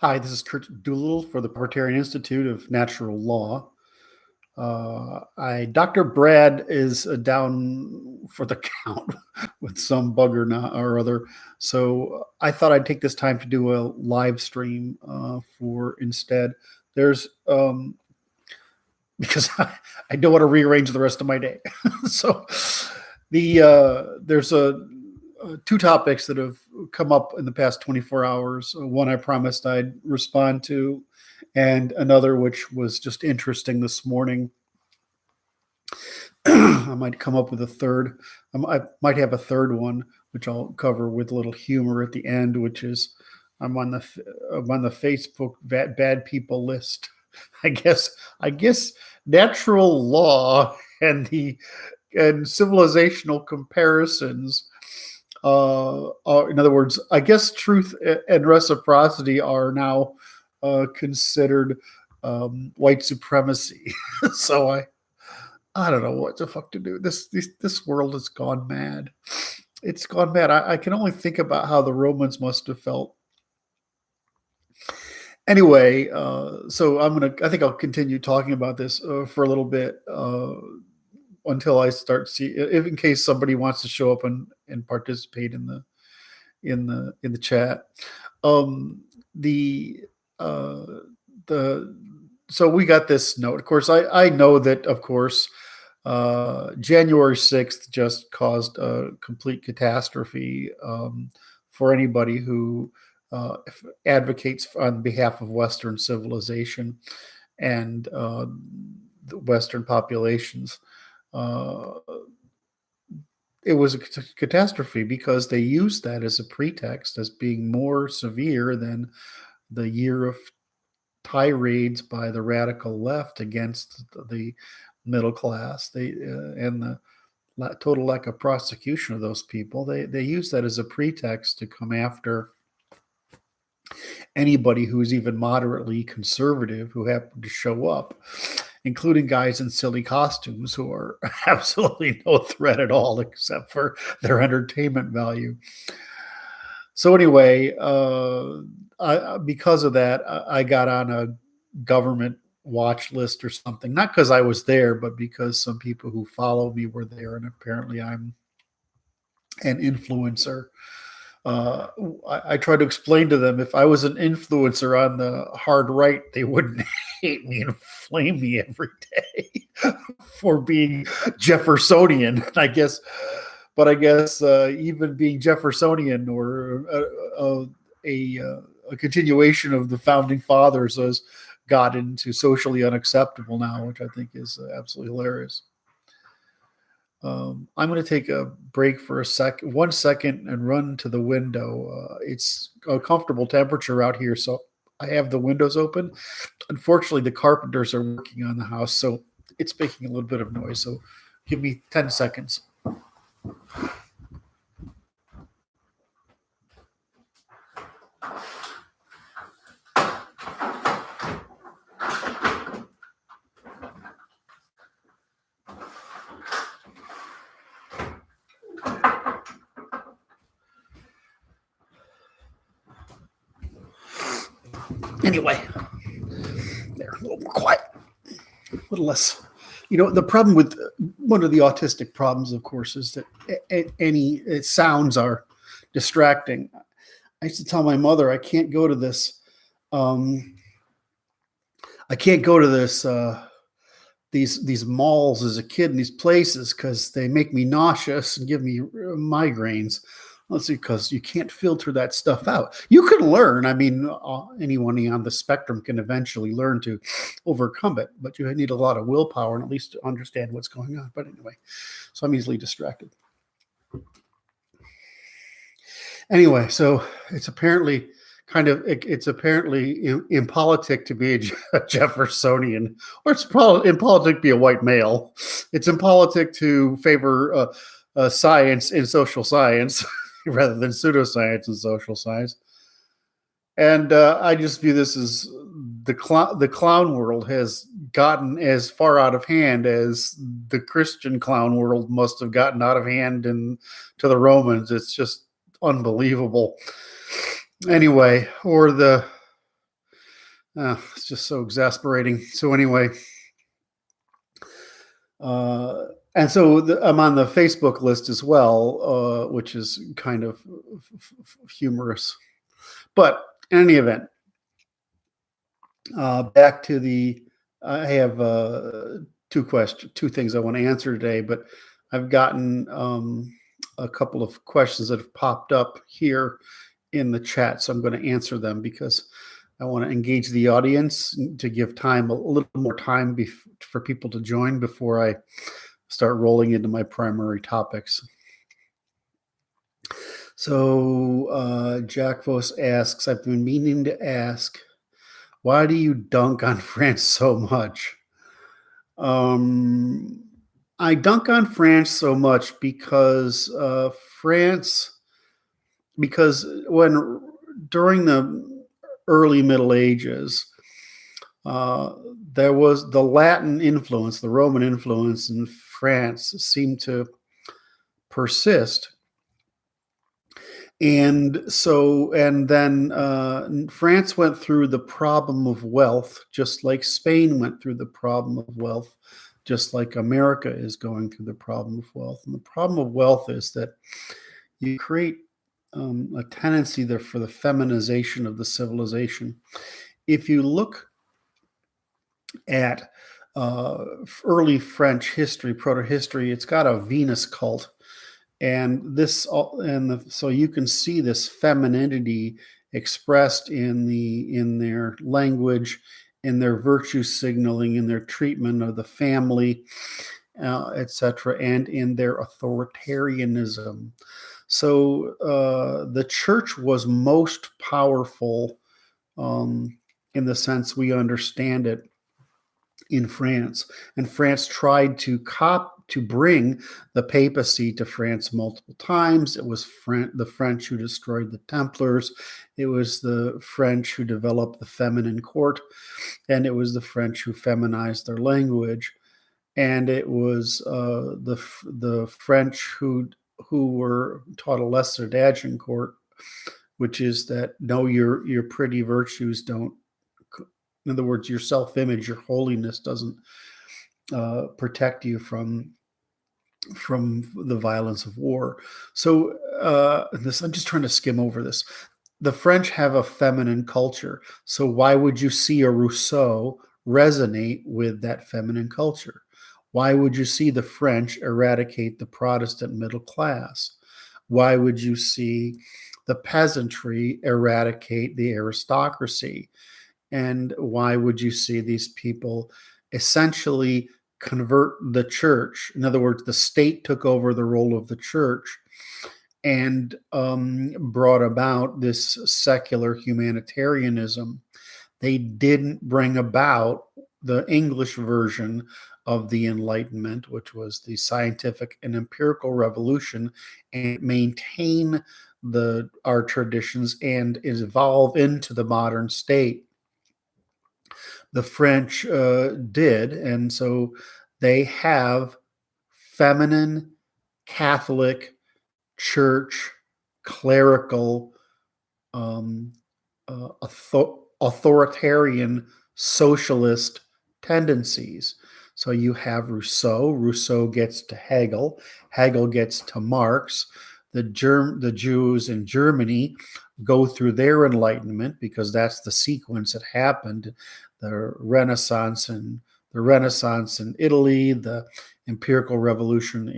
Hi, this is Kurt Doolittle for the Libertarian Institute of Natural Law. Dr. Brad is down for the count with some bug or other. So I thought I'd take this time to do a live stream for instead. There's because I don't want to rearrange the rest of my day. So there's two topics that have come up in the past 24 hours. One I promised I'd respond to, and another which was just interesting this morning. I might come up with a third. I might have a third one, which I'll cover with a little humor at the end, which is I'm on the Facebook bad people list. I guess natural law and civilizational comparisons. In other words, I guess truth and reciprocity are now considered white supremacy. So I don't know what the fuck to do. This world has gone mad. It's gone mad. I can only think about how the Romans must have felt. Anyway, so I think I'll continue talking about this for a little bit until I start in case somebody wants to show up and participate in the chat. So we got this note. Of course, I know that, of course, January 6th just caused a complete catastrophe for anybody who advocates on behalf of Western civilization and the Western populations. It was a catastrophe because they used that as a pretext as being more severe than the year of tirades by the radical left against the middle class. And the total lack of prosecution of those people. They use that as a pretext to come after anybody who's even moderately conservative who happened to show up, including guys in silly costumes who are absolutely no threat at all except for their entertainment value. So anyway, because of that, I got on a government watch list or something, not because I was there, but because some people who follow me were there, and apparently I'm an influencer. I try to explain to them if I was an influencer on the hard right, they wouldn't hate me and flame me every day for being Jeffersonian, I guess. But I guess even being Jeffersonian or a continuation of the founding fathers has got into socially unacceptable now, which I think is absolutely hilarious. I'm going to take a break for 1 second and run to the window. It's a comfortable temperature out here, so I have the windows open. Unfortunately, the carpenters are working on the house, so it's making a little bit of noise. So give me 10 seconds. Anyway, there, a little more quiet, a little less. The problem with one of the autistic problems, of course, is that any sounds are distracting. I used to tell my mother I can't go to this. These malls as a kid in these places because they make me nauseous and give me migraines. Well, it's because you can't filter that stuff out. You can learn. I mean, anyone on the spectrum can eventually learn to overcome it, but you need a lot of willpower and at least to understand what's going on. But anyway, so I'm easily distracted. Anyway, so it's apparently impolitic to be a Jeffersonian, or it's probably impolitic to be a white male. It's impolitic to favor science in social science rather than pseudoscience in social science. And I just view this as the clown world has gotten as far out of hand as the Christian clown world must have gotten out of hand to the Romans. It's just unbelievable. Anyway, or the It's just so exasperating. So anyway, and so I'm on the Facebook list as well, which is kind of humorous. But in any event, back to I have two things I want to answer today, but I've gotten a couple of questions that have popped up here in the chat, so I'm going to answer them because I want to engage the audience to give time, a little more time for people to join before I start rolling into my primary topics. So Jack Vos asks, I've been meaning to ask, why do you dunk on France so much? I dunk on France so much because during the early Middle Ages, there was the Latin influence, the Roman influence in France seemed to persist. And then France went through the problem of wealth, just like Spain went through the problem of wealth, just like America is going through the problem of wealth. And the problem of wealth is that you create a tendency there for the feminization of the civilization. If you look at early French history, proto-history, it's got a Venus cult. So you can see this femininity expressed in their language, in their virtue signaling, in their treatment of the family, etc., and in their authoritarianism. So the church was most powerful in the sense we understand it in France, and France tried to bring the papacy to France multiple times. It was the French who destroyed the Templars. It was the French who developed the feminine court, and it was the French who feminized their language. And it was the French who were taught a Lacedaemonian court, which is that no, your pretty virtues don't. In other words, your self-image, your holiness doesn't protect you from the violence of war. So I'm just trying to skim over this. The French have a feminine culture. So why would you see a Rousseau resonate with that feminine culture? Why would you see the French eradicate the Protestant middle class? Why would you see the peasantry eradicate the aristocracy? And why would you see these people essentially convert the church? In other words, the state took over the role of the church and brought about this secular humanitarianism. They didn't bring about the English version of the Enlightenment, which was the scientific and empirical revolution, and maintain our traditions and evolve into the modern state. The French did, and so they have feminine, Catholic, church, clerical, authoritarian, socialist tendencies. So you have Rousseau. Rousseau gets to Hegel. Hegel gets to Marx. The Jews in Germany go through their Enlightenment because that's the sequence that happened. The Renaissance in Italy, the empirical revolution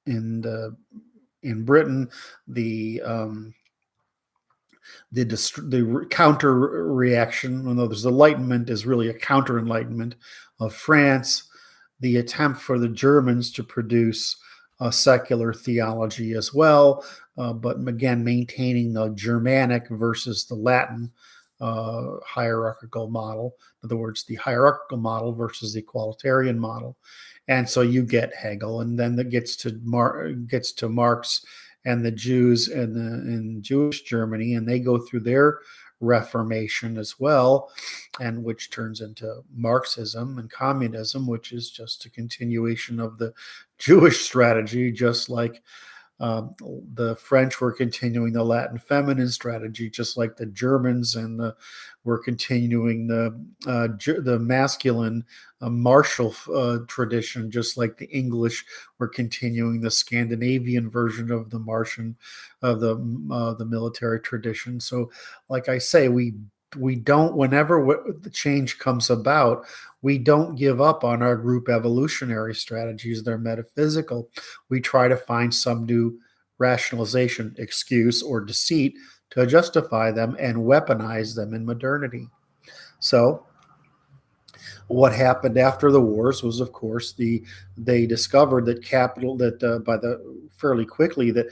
in Britain, the counter reaction, although there's Enlightenment, is really a counter Enlightenment of France, the attempt for the Germans to produce a secular theology as well, but again, maintaining the Germanic versus the Latin hierarchical model. In other words, the hierarchical model versus the equalitarian model. And so you get Hegel, and then that gets to Marx and the Jews in Jewish Germany, and they go through their Reformation as well, and which turns into Marxism and communism, which is just a continuation of the Jewish strategy, just like The French were continuing the Latin feminine strategy, just like the Germans, and were continuing the masculine martial tradition, just like the English were continuing the Scandinavian version of the Martian of the military tradition. So, like I say, we don't, whenever the change comes about, we don't give up on our group evolutionary strategies. They're metaphysical. We try to find some new rationalization, excuse, or deceit to justify them and weaponize them in modernity. So what happened after the wars was, of course, they discovered that capital that by the fairly quickly that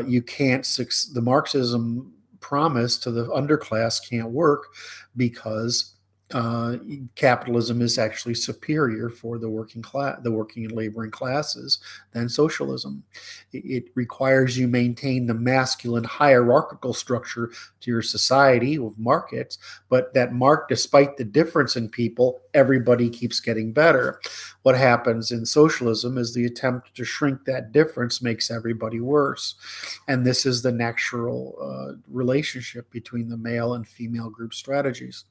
you can't the Marxism promise to the underclass can't work because capitalism is actually superior for the working class, the working and laboring classes, than socialism. It requires you maintain the masculine hierarchical structure to your society with markets, but despite the difference in people, everybody keeps getting better. What happens in socialism is the attempt to shrink that difference makes everybody worse. And this is the natural relationship between the male and female group strategies.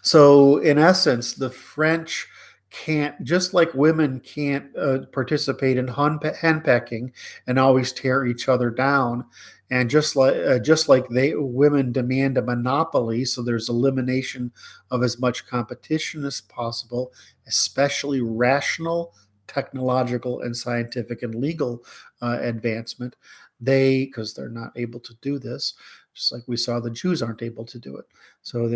So, in essence, the French can't, just like women can't participate in henpecking and always tear each other down, and just like women demand a monopoly, so there's elimination of as much competition as possible, especially rational, technological, and scientific and legal advancement. Because they're not able to do this, just like we saw the Jews aren't able to do it. So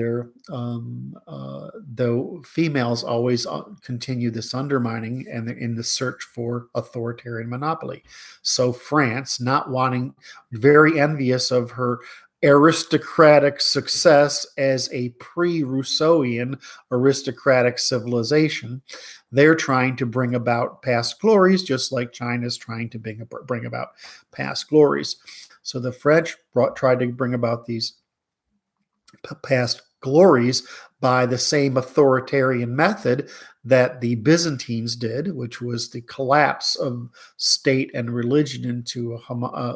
though females always continue this undermining and in the search for authoritarian monopoly. So France, not wanting, very envious of her aristocratic success as a pre-Rousseauian aristocratic civilization, they're trying to bring about past glories, just like China's trying to bring about past glories. So the French tried to bring about these past glories by the same authoritarian method that the Byzantines did, which was the collapse of state and religion into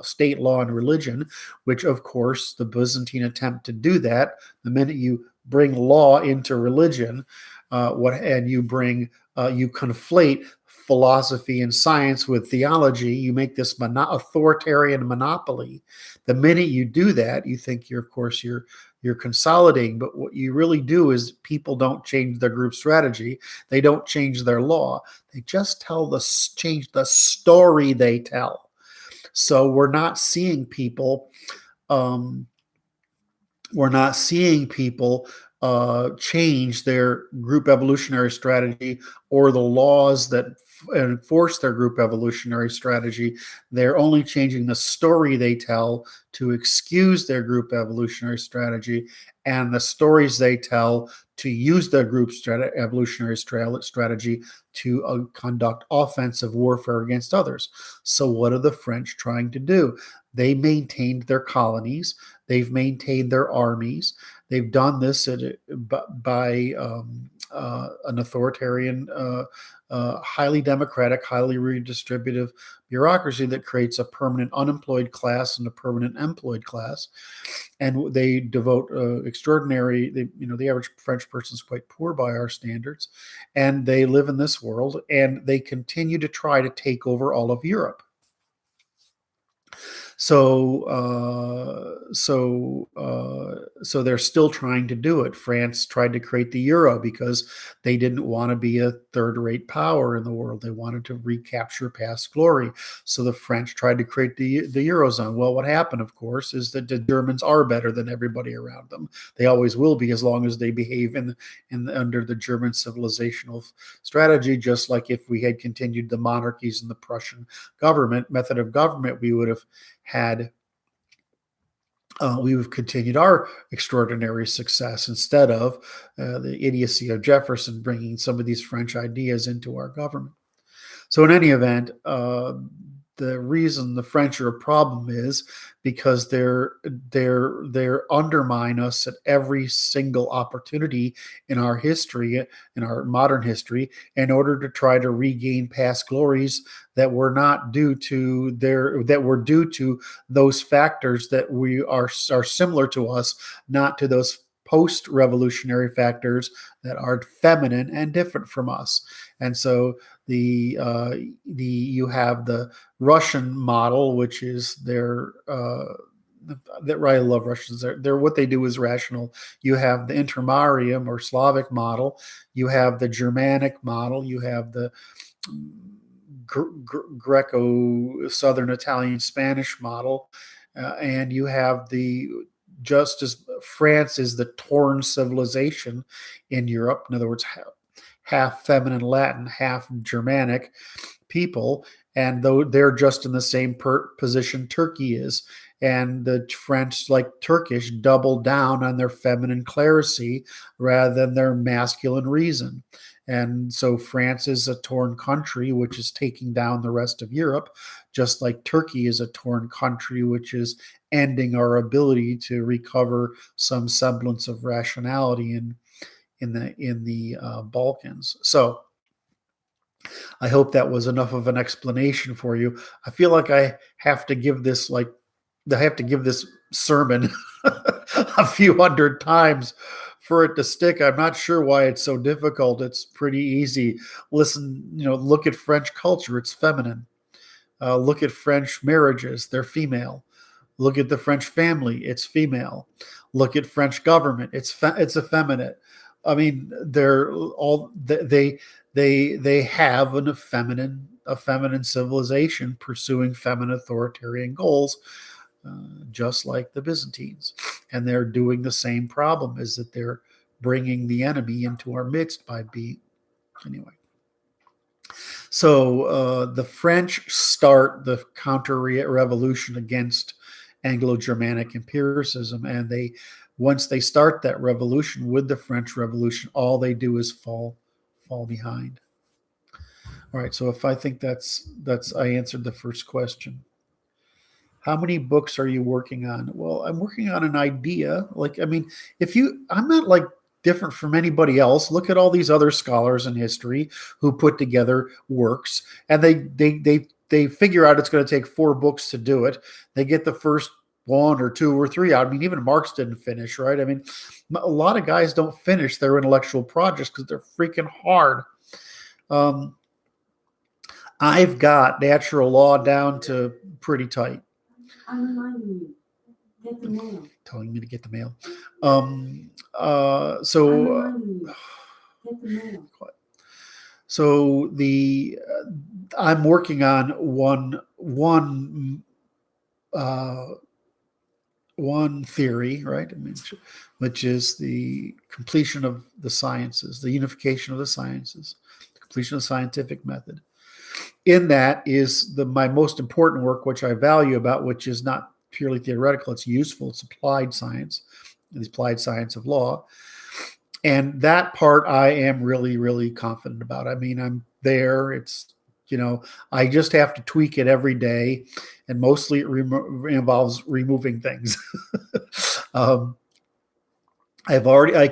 state law and religion, which, of course, the Byzantine attempt to do that, the minute you bring law into religion, you conflate philosophy and science with theology, you make this authoritarian monopoly. The minute you do that, you think you're consolidating, but what you really do is people don't change their group strategy. They don't change their law. They just change the story they tell. So we're not seeing people change their group evolutionary strategy or the laws that enforce their group evolutionary strategy. They're only changing the story they tell to excuse their group evolutionary strategy, and the stories they tell to use their group evolutionary strategy to conduct offensive warfare against others. So what are the French trying to do? They maintained their colonies. They've maintained their armies. They've done this by an authoritarian, highly democratic, highly redistributive bureaucracy that creates a permanent unemployed class and a permanent employed class. And they devote the average French person is quite poor by our standards, and they live in this world, and they continue to try to take over all of Europe. So they're still trying to do it. France tried to create the euro because they didn't want to be a third-rate power in the world. They wanted to recapture past glory. So the French tried to create the eurozone. Well, what happened, of course, is that the Germans are better than everybody around them. They always will be, as long as they behave under the German civilizational strategy. Just like if we had continued the monarchies and the Prussian method of government, we would have continued our extraordinary success instead of the idiocy of Jefferson bringing some of these French ideas into our government. So in any event, the reason the French are a problem is because they're undermine us at every single opportunity in our history, in our modern history, in order to try to regain past glories that were not due to that were due to those factors that are similar to us, not to those post-revolutionary factors that are feminine and different from us. And so you have the Russian model, which is that I love Russians. They're what they do is rational. You have the Intermarium or Slavic model. You have the Germanic model. You have the Greco Southern Italian Spanish model, and you have just as France is the torn civilization in Europe. In other words, half feminine Latin, half Germanic people, and though they're just in the same position Turkey is. And the French, like Turkish, double down on their feminine clerisy rather than their masculine reason. And so France is a torn country, which is taking down the rest of Europe, just like Turkey is a torn country, which is ending our ability to recover some semblance of rationality in the Balkans. So I hope that was enough of an explanation for you. I feel like I have to give this sermon a few hundred times for it to stick. I'm not sure why it's so difficult. It's pretty easy. Listen, look at French culture. It's feminine. Look at French marriages. They're female. Look at the French family. It's female. Look at French government. It's effeminate. I mean, they have a feminine civilization pursuing feminine authoritarian goals, just like the Byzantines. And they're doing the same problem, is that they're bringing the enemy into our midst by being, anyway. So the French start the counter-revolution against Anglo-Germanic empiricism, and once they start that revolution with the French Revolution, all they do is fall behind. All right, so if I think that's I answered the first question. How many books are you working on? Well, I'm working on an idea. I'm not like different from anybody else. Look at all these other scholars in history who put together works, and they figure out it's going to take 4 books to do it. They get the first 1 or 2 or 3 out. I mean, even Marx didn't finish, right? I mean, a lot of guys don't finish their intellectual projects because they're freaking hard. I've got natural law down to pretty tight. Get the mail. Telling me to get the mail. So I'm working on one theory, right? I mean, which is the completion of the sciences, the unification of the sciences, the completion of the scientific method. In that is my most important work, which I value about, which is not purely theoretical, it's useful, it's applied science, the applied science of law. And that part I am really, really confident about. I mean, I'm there. It's, I just have to tweak it every day, and mostly it involves removing things. I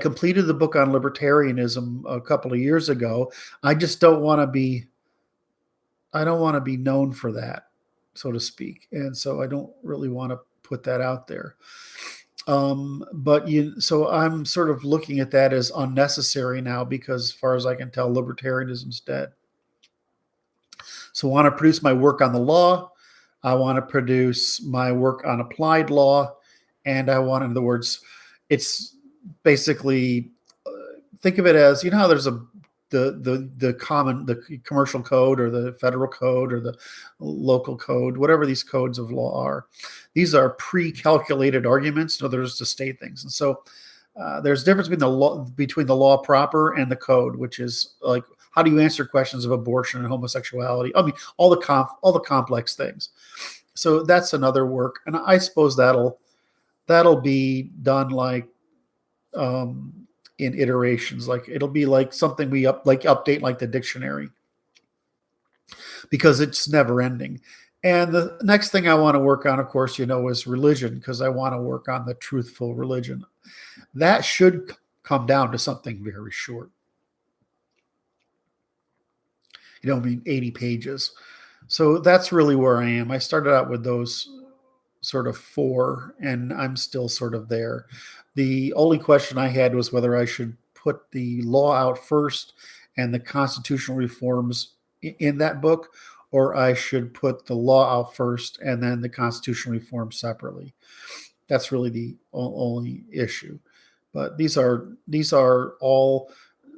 completed the book on libertarianism a couple of years ago. I just don't want to be known for that, so to speak. And so I don't really want to put that out there. So I'm sort of looking at that as unnecessary now, because as far as I can tell, libertarianism's dead. So I want to produce my work on the law. I want to produce my work on applied law. And in other words, it's basically, think of it as, how there's the commercial code or the federal code or the local code, whatever these codes of law are. These are pre-calculated arguments in order to state things. And so there's a difference between the law proper and the code, which is like, how do you answer questions of abortion and homosexuality? I mean, all the complex things. So that's another work. And I suppose that'll be done like, in iterations. Like it'll be like something we update like the dictionary, because it's never ending. And the next thing I want to work on, of course, is religion, because I want to work on the truthful religion. That should come down to something very short. I mean, 80 pages. So that's really where I am. I started out with those sort of four, and I'm still sort of there. The only question I had was whether I should put the law out first and the constitutional reforms in that book, or I should put the law out first and then the constitutional reforms separately. That's really the only issue. But these are all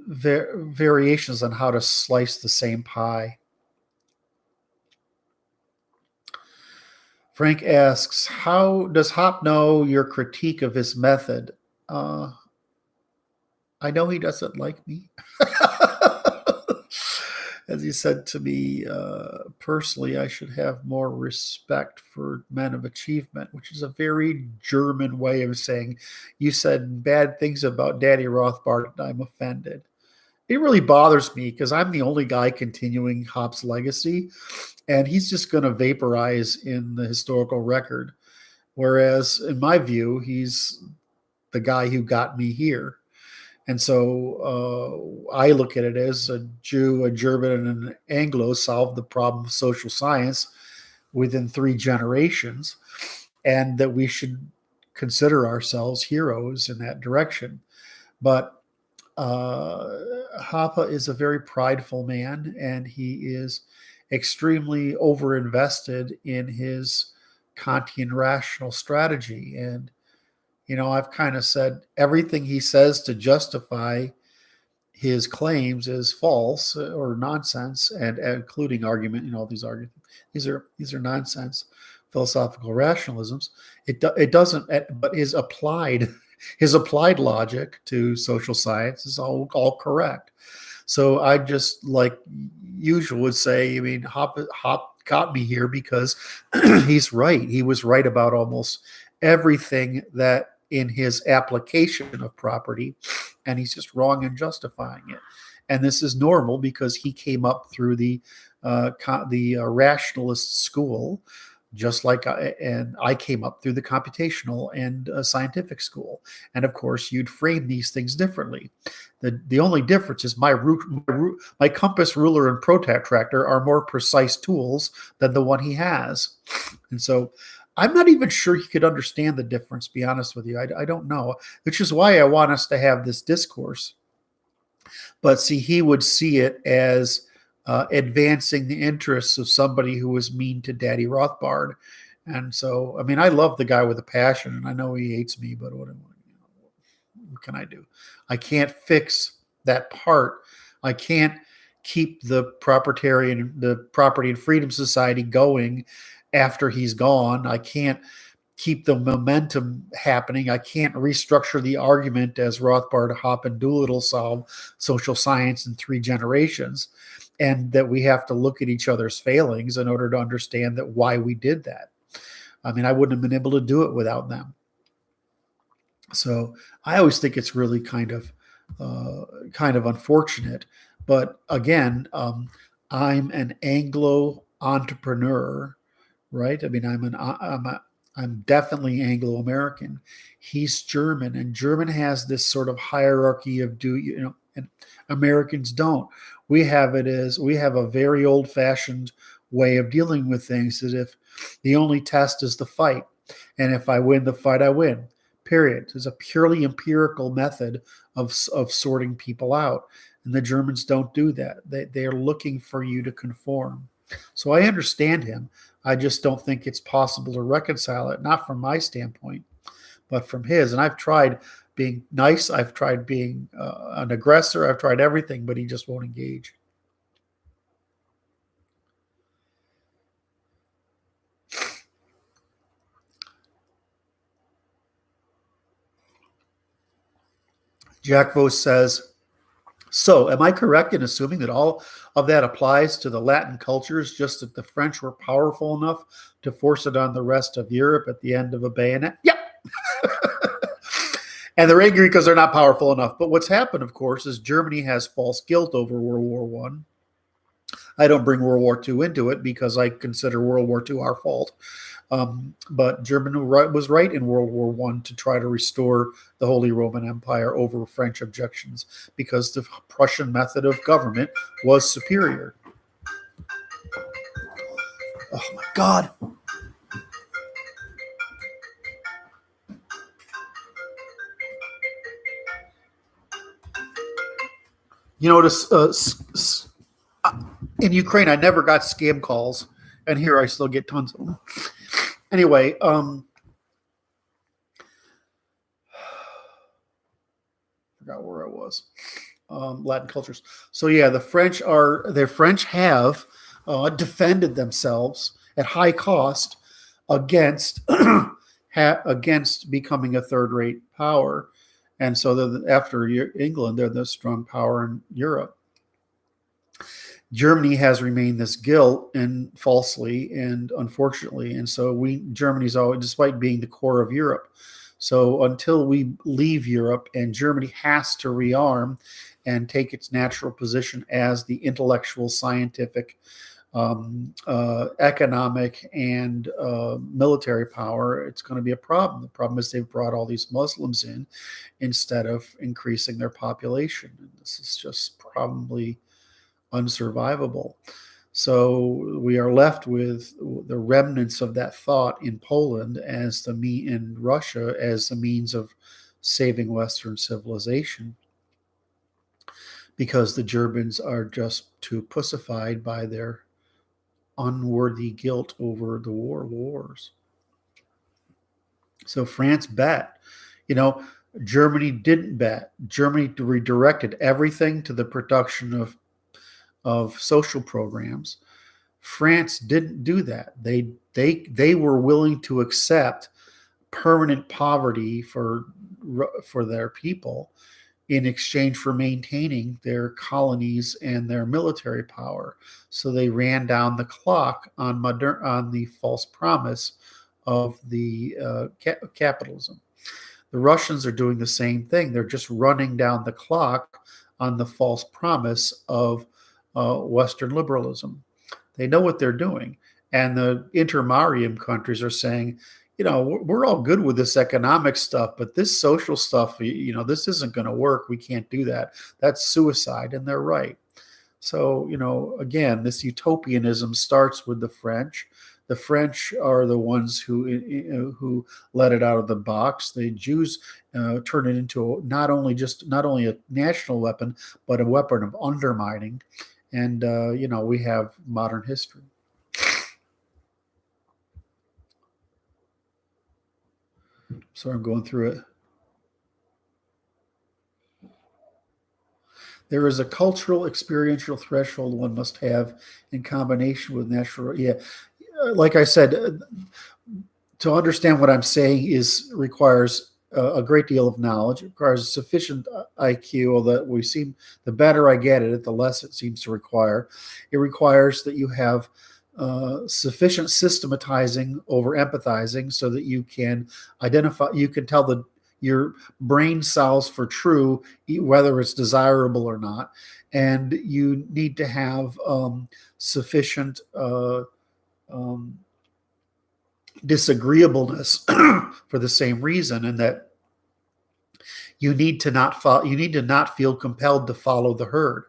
variations on how to slice the same pie. Frank asks, how does Hoppe know your critique of his method? I know he doesn't like me. As he said to me, personally, I should have more respect for men of achievement, which is a very German way of saying, you said bad things about Daddy Rothbard and I'm offended. It really bothers me because I'm the only guy continuing Hoppe's legacy, and he's just going to vaporize in the historical record. Whereas, in my view, he's the guy who got me here. And so I look at it as a Jew, a German, and an Anglo solved the problem of social science within 3 generations, and that we should consider ourselves heroes in that direction. But Hoppe is a very prideful man, and he is extremely overinvested in his Kantian rational strategy. And I've kind of said everything he says to justify his claims is false or nonsense, and including argument. These arguments. These are nonsense, philosophical rationalisms. It doesn't. But his applied logic to social science is all correct. So I just, like usual, would say, I mean, Hoppe got me here because he's right. He was right about almost everything that in his application of property, and he's just wrong in justifying it. And this is normal because he came up through the rationalist school, just like I came up through the computational and scientific school. And of course, you'd frame these things differently. The only difference is my compass, ruler, and protractor are more precise tools than the one he has. And so I'm not even sure he could understand the difference, to be honest with you. I don't know, which is why I want us to have this discourse. But see, he would see it as advancing the interests of somebody who was mean to Daddy Rothbard. And so, I mean, I love the guy with a passion, and I know he hates me, but what can I do? I can't fix that part. I can't keep the Property and Freedom Society going after he's gone. I can't keep the momentum happening. I can't restructure the argument as Rothbard, Hoppe, and Doolittle solve social science in 3 generations, and that we have to look at each other's failings in order to understand that why we did that. I mean, I wouldn't have been able to do it without them. So I always think it's really kind of unfortunate. But again, I'm an Anglo entrepreneur, right? I mean, I'm definitely Anglo-American. He's German, and German has this sort of hierarchy of and Americans don't. We have a very old-fashioned way of dealing with things, that if the only test is the fight, and if I win the fight, I win. Period. There's a purely empirical method of sorting people out, and the Germans don't do that. They are looking for you to conform. So I understand him. I just don't think it's possible to reconcile it, not from my standpoint, but from his. And I've tried being nice. I've tried being an aggressor. I've tried everything, but he just won't engage. Jack Vos says, so am I correct in assuming that all of that applies to the Latin cultures, just that the French were powerful enough to force it on the rest of Europe at the end of a bayonet? Yep. And they're angry because they're not powerful enough. But what's happened, of course, is Germany has false guilt over World War I. I don't bring World War II into it because I consider World War II our fault. But Germany was right in World War I to try to restore the Holy Roman Empire over French objections because the Prussian method of government was superior. Oh my God. You notice in Ukraine, I never got scam calls, and here I still get tons of them. Anyway, forgot where I was. Latin cultures. So yeah, the French have defended themselves at high cost against against becoming a third-rate power, and so after England, they're the strong power in Europe. Germany has remained this guilt and falsely and unfortunately, and so Germany's always, despite being the core of Europe. So until we leave Europe, and Germany has to rearm and take its natural position as the intellectual, scientific, economic, and military power, it's going to be a problem. The problem is they've brought all these Muslims in instead of increasing their population. And this is just probably unsurvivable. So we are left with the remnants of that thought in Poland in Russia as the means of saving Western civilization, because the Germans are just too pussified by their unworthy guilt over the wars. So France bet. Germany didn't bet. Germany redirected everything to the production of social programs. France didn't do that. They were willing to accept permanent poverty for their people in exchange for maintaining their colonies and their military power. So they ran down the clock on the false promise of the capitalism. The Russians are doing the same thing. They're just running down the clock on the false promise of Western liberalism. They know what they're doing. And the intermarium countries are saying, we're all good with this economic stuff, but this social stuff, this isn't going to work. We can't do that. That's suicide. And they're right. So, again, this utopianism starts with the French. The French are the ones who let it out of the box. The Jews turn it into not only a national weapon, but a weapon of undermining. And, we have modern history. So I'm going through it. There is a cultural, experiential threshold one must have in combination with natural. Yeah, like I said, to understand what I'm saying requires a great deal of knowledge. It requires sufficient IQ, that the better I get at it, the less it seems to require. It requires that you have sufficient systematizing over empathizing so that you can tell your brain solves for true, whether it's desirable or not. And you need to have sufficient disagreeableness for the same reason, and that you need to not feel compelled to follow the herd.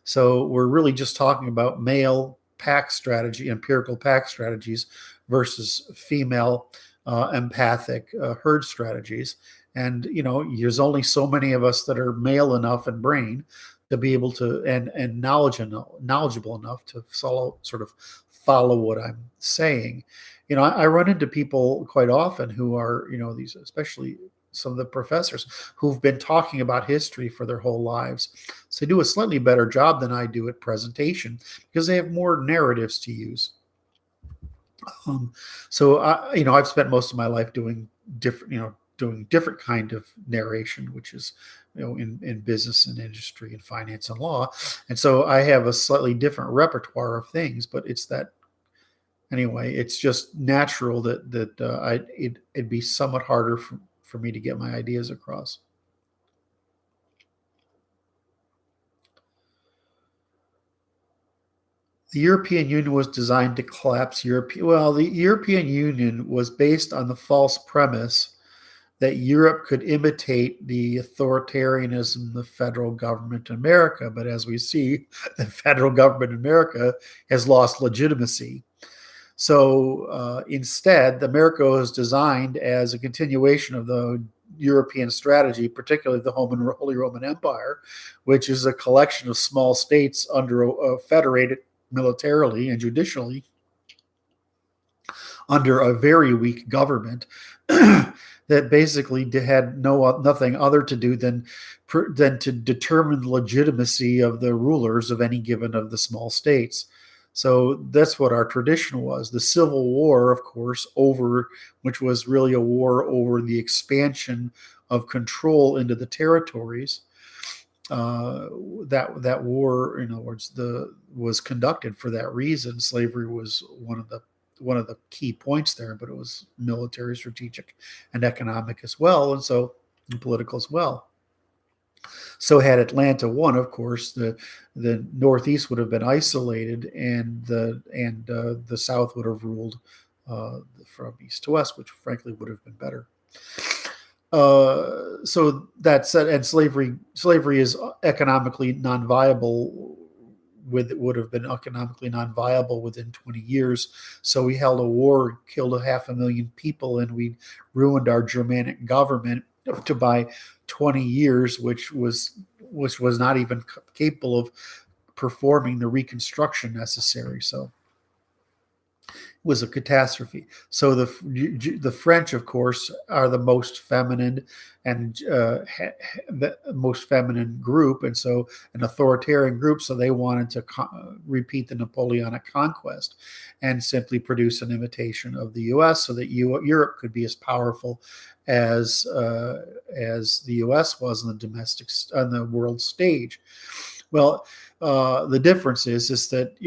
So we're really just talking about male pack strategy, empirical pack strategies, versus female empathic herd strategies. And there's only so many of us that are male enough in brain to be able to and knowledgeable enough to follow what I'm saying. I run into people quite often who are, these, especially some of the professors who've been talking about history for their whole lives. So they do a slightly better job than I do at presentation because they have more narratives to use. So I've spent most of my life doing different kind of narration, which is, in business and industry and finance and law. And so I have a slightly different repertoire of things, but it's just natural that it'd be somewhat harder for me to get my ideas across. The European Union was designed to collapse Europe. Well, the European Union was based on the false premise that Europe could imitate the authoritarianism of the federal government in America. But as we see, the federal government in America has lost legitimacy. So instead, America was designed as a continuation of the European strategy, particularly the Holy Roman Empire, which is a collection of small states under federated militarily and judicially under a very weak government that basically had nothing other to do than to determine the legitimacy of the rulers of any given of the small states. So that's what our tradition was. The Civil War, of course, which was really a war over the expansion of control into the territories. That war, in other words, was conducted for that reason. Slavery was one of the key points there, but it was military, strategic, and economic as well, and political as well. So had Atlanta won, of course, the Northeast would have been isolated, and the South would have ruled from east to west, which frankly would have been better. So that said, and slavery is economically non-viable. Would have been economically non-viable within 20 years. So we held a war, killed 500,000 people, and we ruined our Germanic government to by 20 years, which was not even capable of performing the reconstruction necessary. So was a catastrophe. So the French, of course, are the most feminine and the most feminine group, and so an authoritarian group. So they wanted to repeat the Napoleonic conquest and simply produce an imitation of the U.S. so that Europe could be as powerful as the U.S. was on the world stage. Well, the difference is that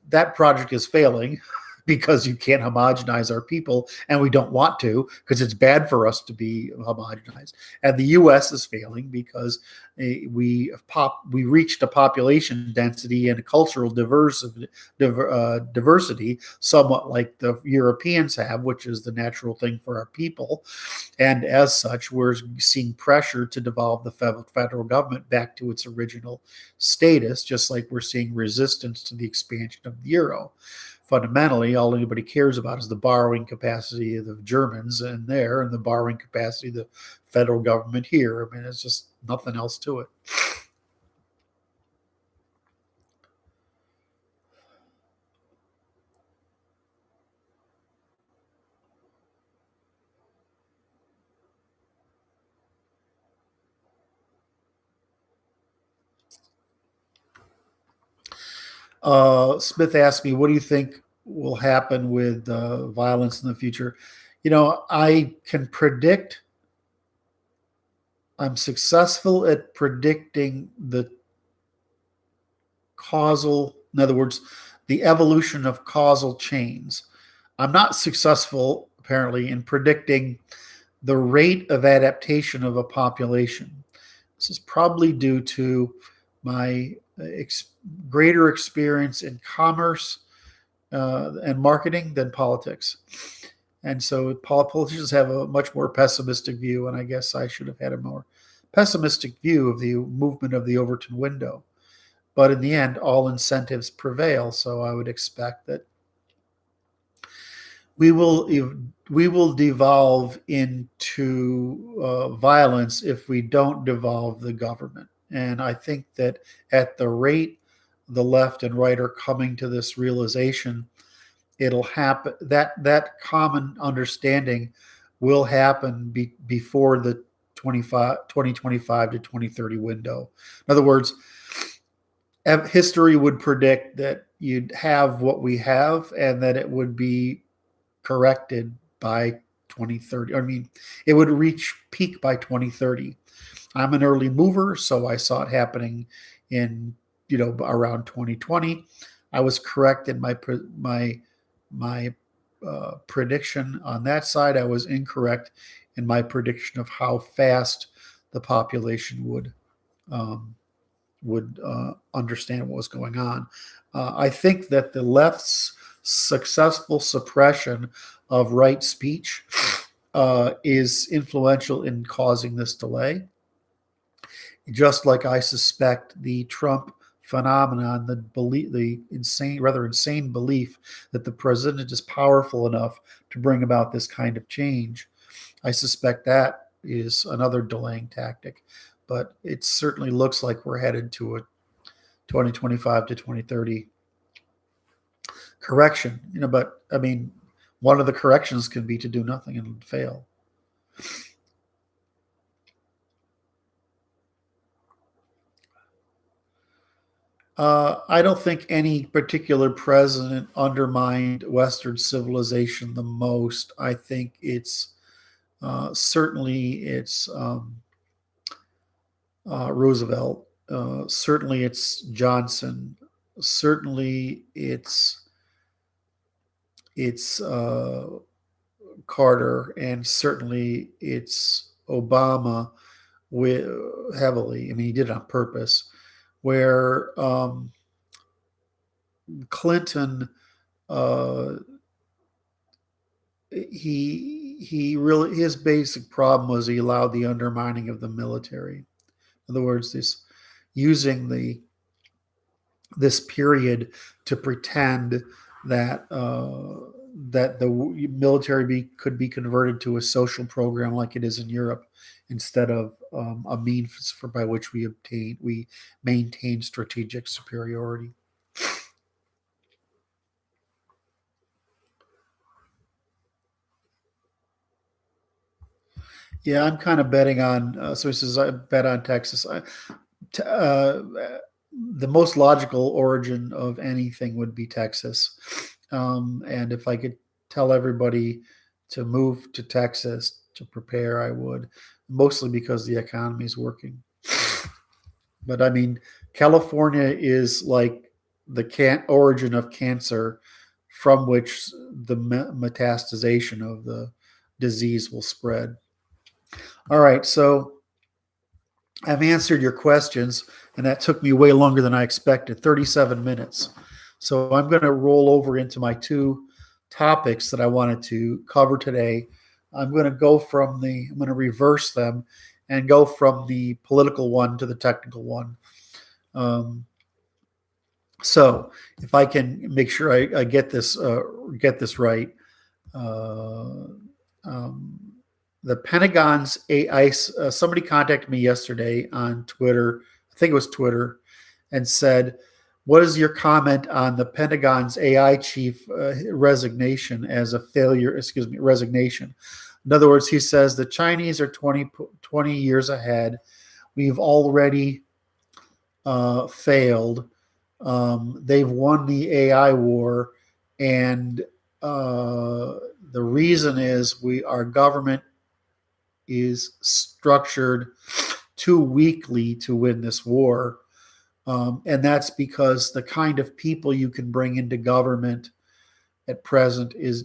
that project is failing because you can't homogenize our people, and we don't want to because it's bad for us to be homogenized. And the U.S. is failing because we reached a population density and a cultural diversity somewhat like the Europeans have, which is the natural thing for our people. And as such, we're seeing pressure to devolve the federal government back to its original status, just like we're seeing resistance to the expansion of the euro. Fundamentally, all anybody cares about is the borrowing capacity of the Germans and the borrowing capacity of the federal government here. I mean, it's just nothing else to it. Smith asked me, what do you think will happen with violence in the future? I can predict, I'm successful at predicting the in other words, the evolution of causal chains. I'm not successful, apparently, in predicting the rate of adaptation of a population. This is probably due to my greater experience in commerce and marketing than politics. And so politicians have a much more pessimistic view, and I guess I should have had a more pessimistic view of the movement of the Overton window. But in the end, all incentives prevail. So I would expect that we will devolve into violence if we don't devolve the government. And I think that at the rate the left and right are coming to this realization, it'll happen. That common understanding will happen before the 2025 to 2030 window. In other words, history would predict that you'd have what we have and that it would be corrected by 2030. I mean, it would reach peak by 2030. I'm an early mover, so I saw it happening in around 2020. I was correct in my prediction on that side. I was incorrect in my prediction of how fast the population would would understand what was going on. I think that the left's successful suppression of right speech is influential in causing this delay. Just like I suspect the Trump phenomenon, the rather insane belief that the president is powerful enough to bring about this kind of change, I suspect that is another delaying tactic. But it certainly looks like we're headed to a 2025 to 2030 correction. But I mean, one of the corrections can be to do nothing and fail. I don't think any particular president undermined Western civilization the most. I think it's certainly it's Roosevelt. Certainly it's Johnson. Certainly it's Carter, and certainly it's Obama. With heavily, I mean, he did it on purpose. Where Clinton, uh, he really, his basic problem was he allowed the undermining of the military. In other words, this using this period to pretend that that the military could be converted to a social program like it is in Europe, instead of a means by which we maintain strategic superiority. Yeah, I'm kind of betting on. So he says I bet on Texas. T- uh, the most logical origin of anything would be Texas, and if I could tell everybody to move to Texas to prepare, I would. Mostly because the economy is working. But I mean, California is like the origin of cancer, from which the metastasization of the disease will spread. All right, so I've answered your questions, and that took me way longer than I expected, 37 minutes. So I'm going to roll over into my two topics that I wanted to cover today. I'm going to reverse them and go from the political one to the technical one. Um, so if I can make sure I get this right, uh, um, the Pentagon's AI. Somebody contacted me yesterday on Twitter. I think it was Twitter, and said, "What is your comment on the Pentagon's AI chief resignation as a failure?" Excuse me, resignation. In other words, he says the Chinese are 20 years ahead. We've already failed. They've won the AI war, and the reason is our government is structured too weakly to win this war. And that's because the kind of people you can bring into government at present is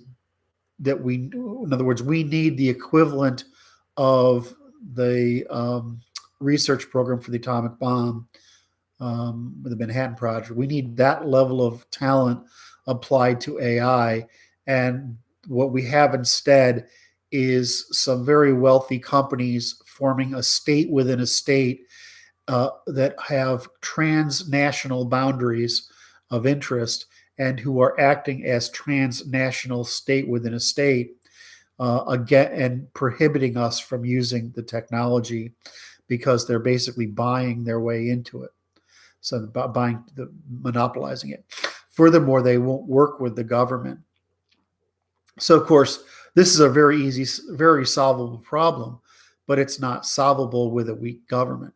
in other words, we need the equivalent of the research program for the atomic bomb, the Manhattan Project. We need that level of talent applied to AI. And what we have instead is some very wealthy companies forming a state within a state that have transnational boundaries of interest and who are acting as transnational state within a state, again, and prohibiting us from using the technology because they're basically buying their way into it. So monopolizing it. Furthermore, they won't work with the government. So, of course, this is a very solvable problem, but it's not solvable with a weak government.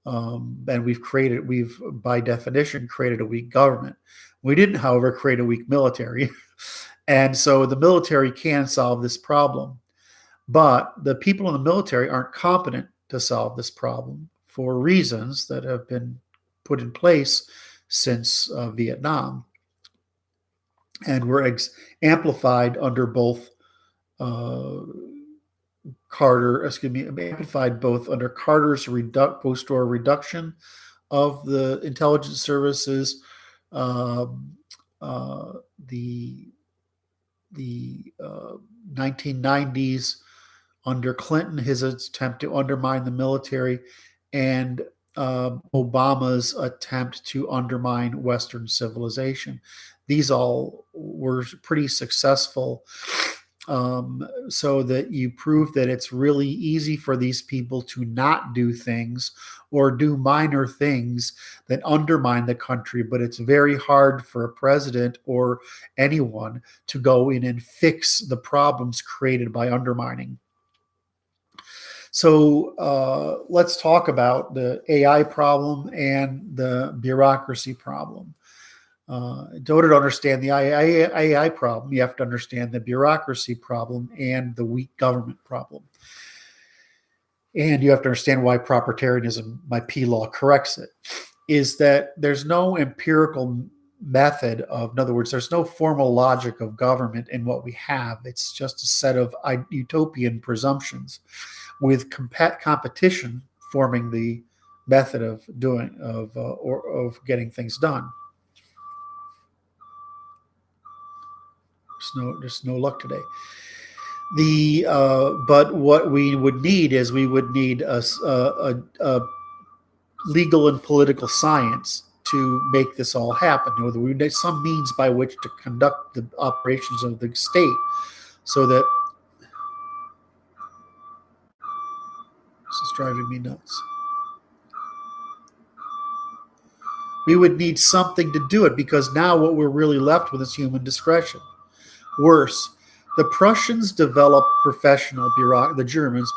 And we've by definition created a weak government. We didn't, however, create a weak military. And so the military can solve this problem. But the people in the military aren't competent to solve this problem for reasons that have been put in place since Vietnam, and were amplified under both uh, amplified both under Carter's post-war reduction of the intelligence services, um, the 1990s under Clinton, his attempt to undermine the military, and Obama's attempt to undermine Western civilization. These all were pretty successful, so that you prove that it's really easy for these people to not do things or do minor things that undermine the country, but it's very hard for a president or anyone to go in and fix the problems created by undermining. So let's talk about the AI problem and the bureaucracy problem. In order to understand the AI problem, you have to understand the bureaucracy problem and the weak government problem. And you have to understand why proprietarianism, my P law, corrects it, is that there's no empirical method of, in other words, there's no formal logic of government in what we have. It's just a set of utopian presumptions with competition forming the method of doing of getting things done. There's no luck today. But what we would need is we would need a legal and political science to make this all happen. We need some means by which to conduct the operations of the state, so that this is driving me nuts. We would need something to do it, because now what we're really left with is human discretion. Worse, the Prussians developed professional bureaucracy. The Germans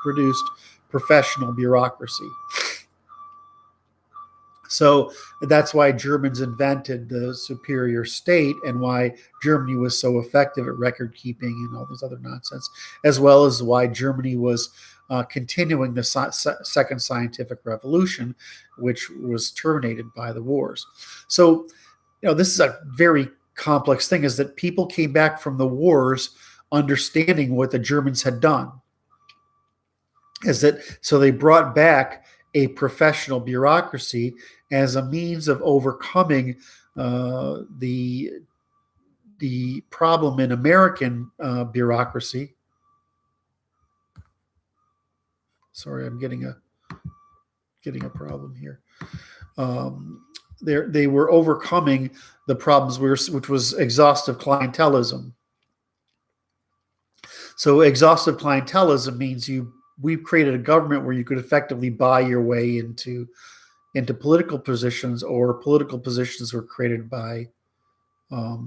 produced professional bureaucracy. So that's why Germans invented the superior state, and why Germany was so effective at record keeping and all this other nonsense, as well as why Germany was continuing the second scientific revolution, which was terminated by the wars. So, this is a very complex thing, is that people came back from the wars understanding what the Germans had done. So they brought back a professional bureaucracy as a means of overcoming the problem in American bureaucracy. Sorry, I'm getting a problem here. They were overcoming the problems which was exhaustive clientelism. So exhaustive clientelism means we've created a government where you could effectively buy your way into political positions, or political positions were created by what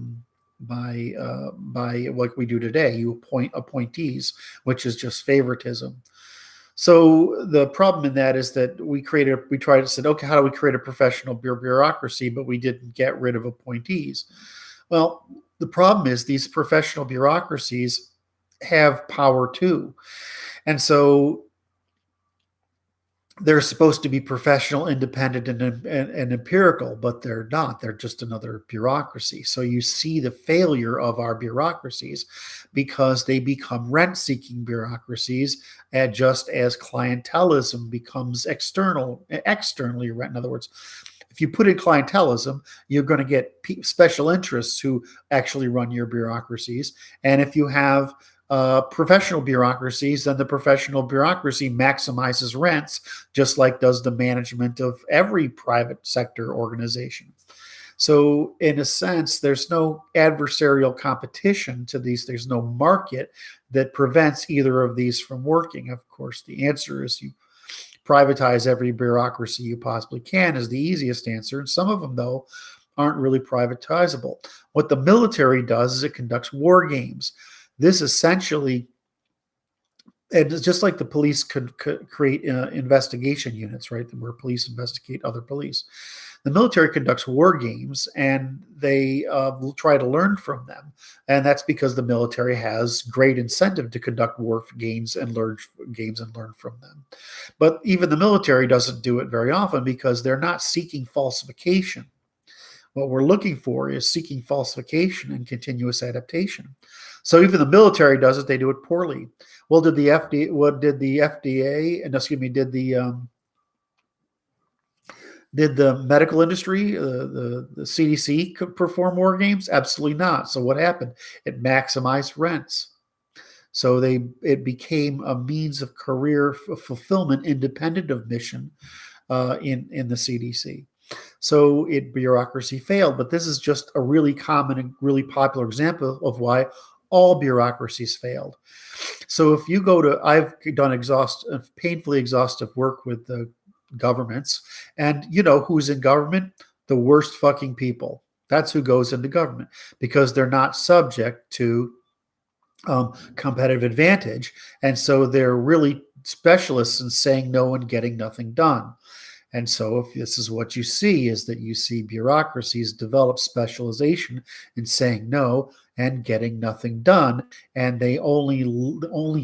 we do today. You appoint appointees, which is just favoritism. So the problem in that is that we tried to say, okay, how do we create a professional bureaucracy, but we didn't get rid of appointees. Well, the problem is these professional bureaucracies have power too. And so they're supposed to be professional, independent, and empirical, but they're not. They're just another bureaucracy. So you see the failure of our bureaucracies, because they become rent-seeking bureaucracies, and just as clientelism becomes externally rent. In other words, if you put in clientelism, you're going to get special interests who actually run your bureaucracies. And if you have professional bureaucracies, then the professional bureaucracy maximizes rents, just like does the management of every private sector organization. So in a sense, there's no adversarial competition to these. There's no market that prevents either of these from working. Of course, the answer is you privatize every bureaucracy you possibly can, is the easiest answer. And some of them, though, aren't really privatizable. What the military does is it conducts war games. This essentially, and it's just like the police could create investigation units, right, where police investigate other police. The military conducts war games, and they will try to learn from them. And that's because the military has great incentive to conduct war games and learn from them. But even the military doesn't do it very often, because they're not seeking falsification. What we're looking for is seeking falsification and continuous adaptation. So even the military does it; they do it poorly. Well, did the FDA? What did the FDA? And excuse me, did the Did the medical industry, the CDC, perform war games? Absolutely not. So what happened? It maximized rents. So it became a means of career fulfillment independent of mission in the CDC. So bureaucracy failed. But this is just a really common and really popular example of why all bureaucracies failed. So if you go to, I've done painfully exhaustive work with the governments, and you know who's in government? The worst fucking people. That's who goes into government because they're not subject to competitive advantage, and so they're really specialists in saying no and getting nothing done. And so if this is what you see, is that you see bureaucracies develop specialization in saying no and getting nothing done, and they only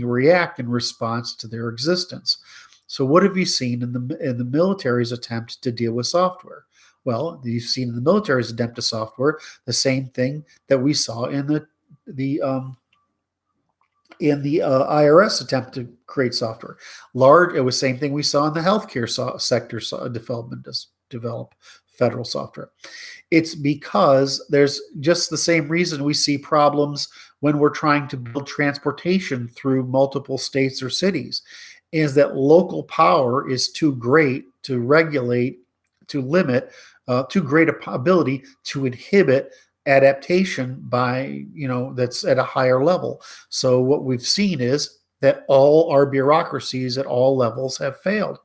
react in response to their existence. So what have you seen in the military's attempt to deal with software? Well, you've seen in the military's attempt to software the same thing that we saw in the IRS attempt to create software. It was the same thing we saw in the healthcare sector develop federal software. It's because there's just the same reason we see problems when we're trying to build transportation through multiple states or cities, is that local power is too great to regulate, to limit, too great a ability to inhibit adaptation by, that's at a higher level. So what we've seen is that all our bureaucracies at all levels have failed.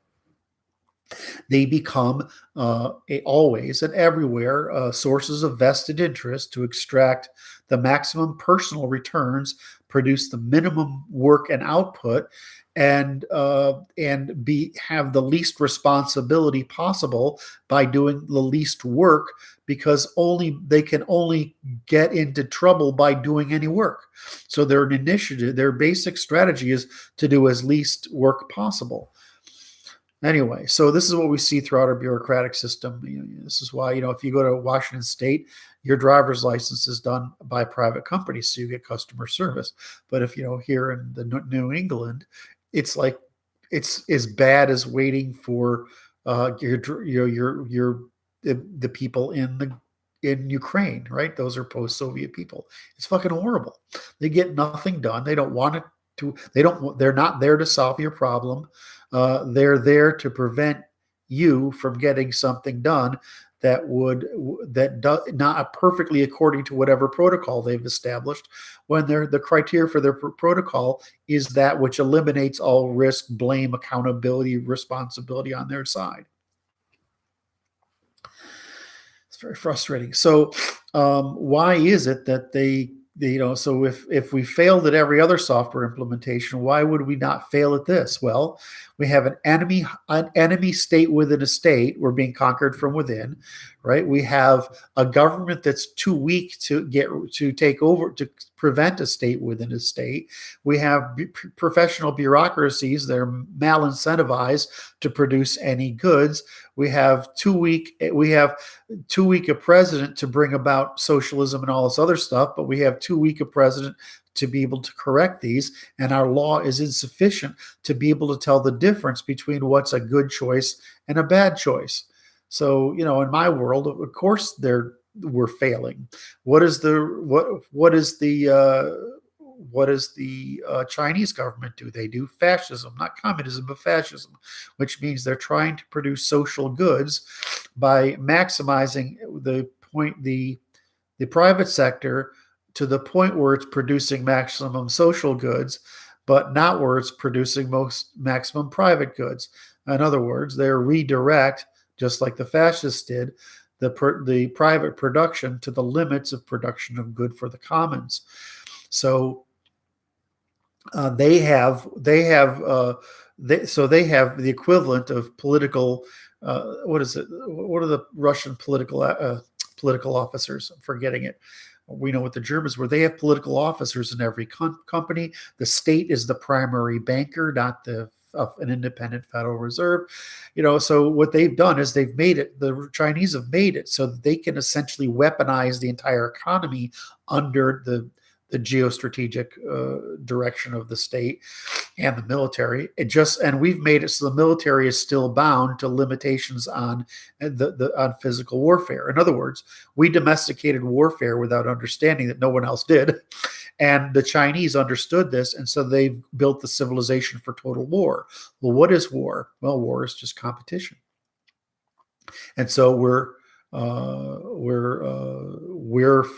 They become always and everywhere sources of vested interest to extract the maximum personal returns, produce the minimum work and output, and have the least responsibility possible by doing the least work, because they can only get into trouble by doing any work. So their basic strategy is to do as least work possible. Anyway, so this is what we see throughout our bureaucratic system. This is why, if you go to Washington State, your driver's license is done by private companies, so you get customer service. But if, here in the New England, it's like, it's as bad as waiting for the people in Ukraine, right? Those are post-Soviet people. It's fucking horrible. They get nothing done. They don't want it to. They're not there to solve your problem. They're there to prevent you from getting something done not perfectly according to whatever protocol they've established, when the criteria for their protocol is that which eliminates all risk, blame, accountability, responsibility on their side. It's very frustrating. So why is it that so if we failed at every other software implementation, why would we not fail at this? Well, we have an enemy state within a state. We're being conquered from within, right? We have a government that's too weak to take over, to prevent a state within a state. We have professional bureaucracies that are mal-incentivized to produce any goods. We have too weak a president to bring about socialism and all this other stuff, but we have too weak a president to be able to correct these, and our law is insufficient to be able to tell the difference between what's a good choice and a bad choice. So, in my world, of course, we're failing. What is the Chinese government do? They do fascism, not communism, but fascism, which means they're trying to produce social goods by maximizing the private sector to the point where it's producing maximum social goods, but not where it's producing maximum private goods. In other words, they redirect, just like the fascists did, the private production to the limits of production of good for the commons. So they have the equivalent of political. What is it? What are the Russian political officers? I'm forgetting it. We know what the Germans were. They have political officers in every company. The state is the primary banker, not an independent Federal Reserve. So what they've done is the Chinese have made it so that they can essentially weaponize the entire economy under the geostrategic direction of the state and the military. And we've made it so the military is still bound to limitations on on physical warfare. In other words, we domesticated warfare without understanding that no one else did. And the Chinese understood this, and so they've built the civilization for total war. Well, what is war? Well, war is just competition. And so we're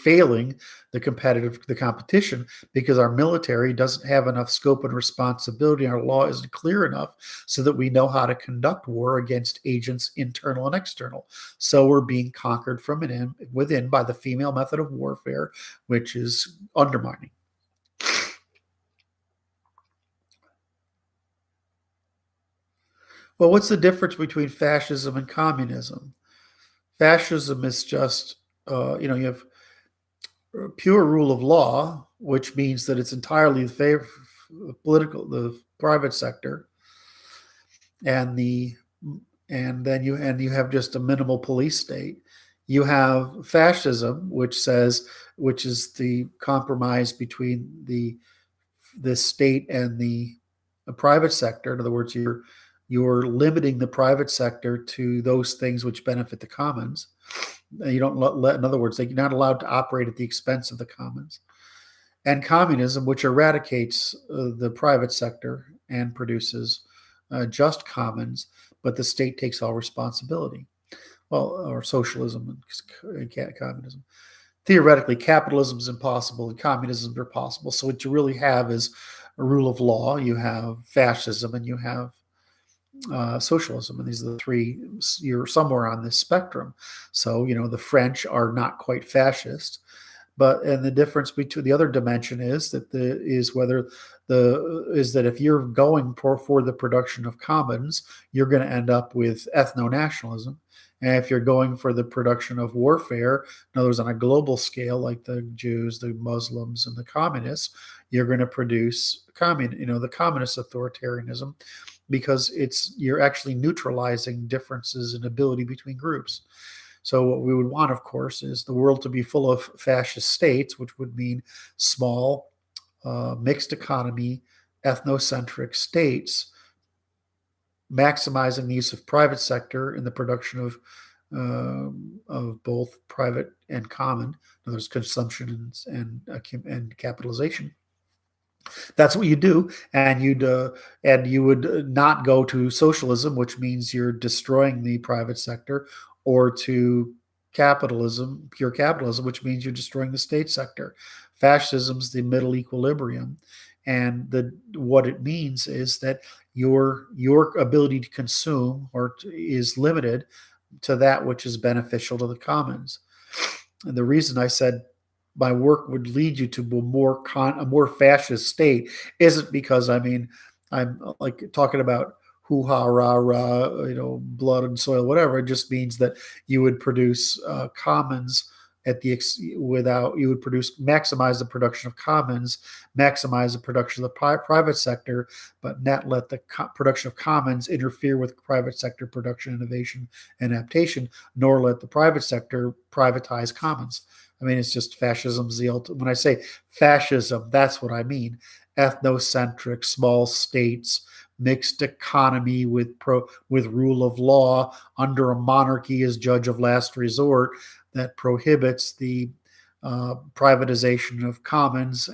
failing the competition because our military doesn't have enough scope and responsibility. Our law isn't clear enough so that we know how to conduct war against agents, internal and external. So we're being conquered from within by the female method of warfare, which is undermining. Well, what's the difference between fascism and communism? Fascism is just, you have pure rule of law, which means that it's entirely in favor of the private sector, and then you have just a minimal police state. You have fascism, which is the compromise between the state and the private sector. In other words, you're limiting the private sector to those things which benefit the commons. You don't in other words, they're not allowed to operate at the expense of the commons. And communism, which eradicates the private sector and produces just commons, but the state takes all responsibility. Well, or socialism and communism. Theoretically, capitalism is impossible and communism are possible. So what you really have is a rule of law. You have fascism and you have socialism, and these are the three. You're somewhere on this spectrum. So the French are not quite fascist, and the difference between the other dimension is that if you're going for the production of commons, you're going to end up with ethno-nationalism. And if you're going for the production of warfare, in other words, on a global scale, like the Jews, the Muslims, and the communists, you're going to produce the communist authoritarianism, because you're actually neutralizing differences in ability between groups. So what we would want, of course, is the world to be full of fascist states, which would mean small, mixed economy, ethnocentric states, maximizing the use of private sector in the production of both private and common. In other words, consumption and capitalization. That's what you do, and you would not go to socialism, which means you're destroying the private sector, or to pure capitalism, which means you're destroying the state sector. Fascism's the middle equilibrium, and what it means is that your ability to consume is limited to that which is beneficial to the commons. And the reason I said my work would lead you to a more fascist state isn't because I'm like talking about hoo-ha, rah-rah, blood and soil, whatever. It just means that you would produce commons maximize the production of commons, maximize the production of the private sector, but not let the production of commons interfere with private sector production, innovation, and adaptation, nor let the private sector privatize commons. It's just fascism's the ultimate. When I say fascism, that's what I mean. Ethnocentric, small states, mixed economy with rule of law under a monarchy as judge of last resort that prohibits the privatization of commons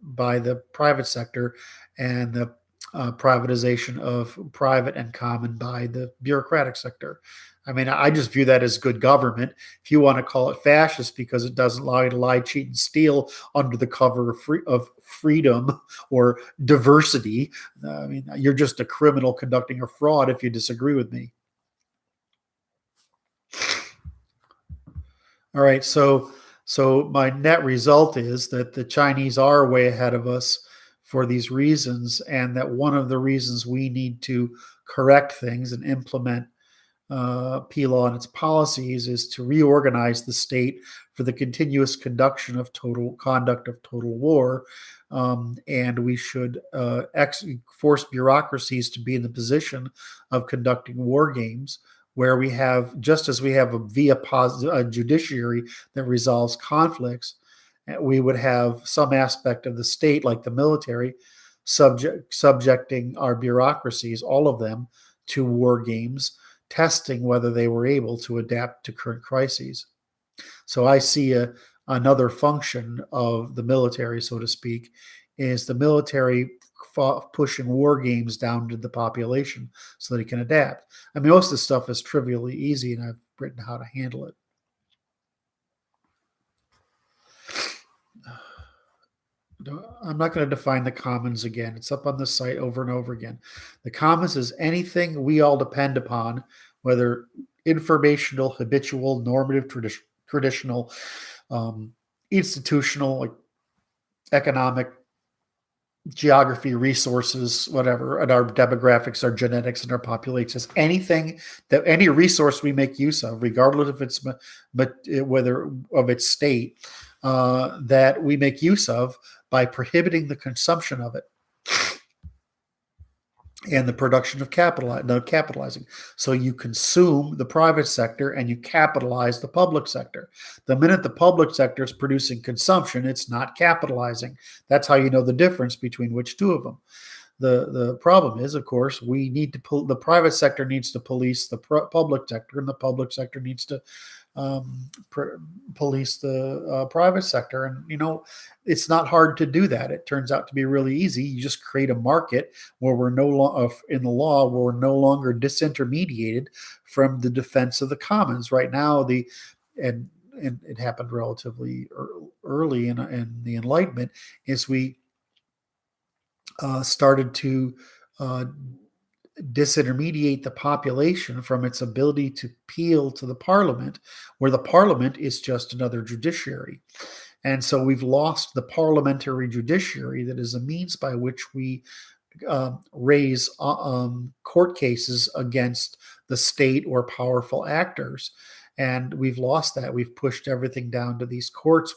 by the private sector, and the privatization of private and common by the bureaucratic sector. I just view that as good government. If you want to call it fascist because it doesn't allow you to lie, cheat, and steal under the cover of freedom or diversity, you're just a criminal conducting a fraud if you disagree with me. All right, so my net result is that the Chinese are way ahead of us for these reasons, and that one of the reasons we need to correct things and implement P-law and its policies is to reorganize the state for the continuous conduct of total war, and we should force bureaucracies to be in the position of conducting war games, where we have, just as we have a judiciary that resolves conflicts, we would have some aspect of the state, like the military, subjecting our bureaucracies, all of them, to war games, testing whether they were able to adapt to current crises. So I see another function of the military, so to speak, is the military pushing war games down to the population so that it can adapt. I mean, most of this stuff is trivially easy, and I've written how to handle it. I'm not going to define the commons again. It's up on the site over and over again. The commons is anything we all depend upon, whether informational, habitual, normative, traditional, institutional, like economic, geography, resources, whatever, and our demographics, our genetics, and our populations. Anything that any resource we make use of, regardless if it's whether of its state, that we make use of by prohibiting the consumption of it and the production of capitalizing. So you consume the private sector and you capitalize the public sector. The minute the public sector is producing consumption, it's not capitalizing. That's how you know the difference between which two of them. The problem is, of course, we need to the private sector needs to police the public sector, and the public sector needs to police the private sector. And it's not hard to do that. It turns out to be really easy. You just create a market where we're no longer in the law, where we're no longer disintermediated from the defense of the commons. Right now, and it happened relatively early in the Enlightenment, is we started to disintermediate the population from its ability to appeal to the parliament, where the parliament is just another judiciary. And so we've lost the parliamentary judiciary that is a means by which we raise court cases against the state or powerful actors. And we've lost that. We've pushed everything down to these courts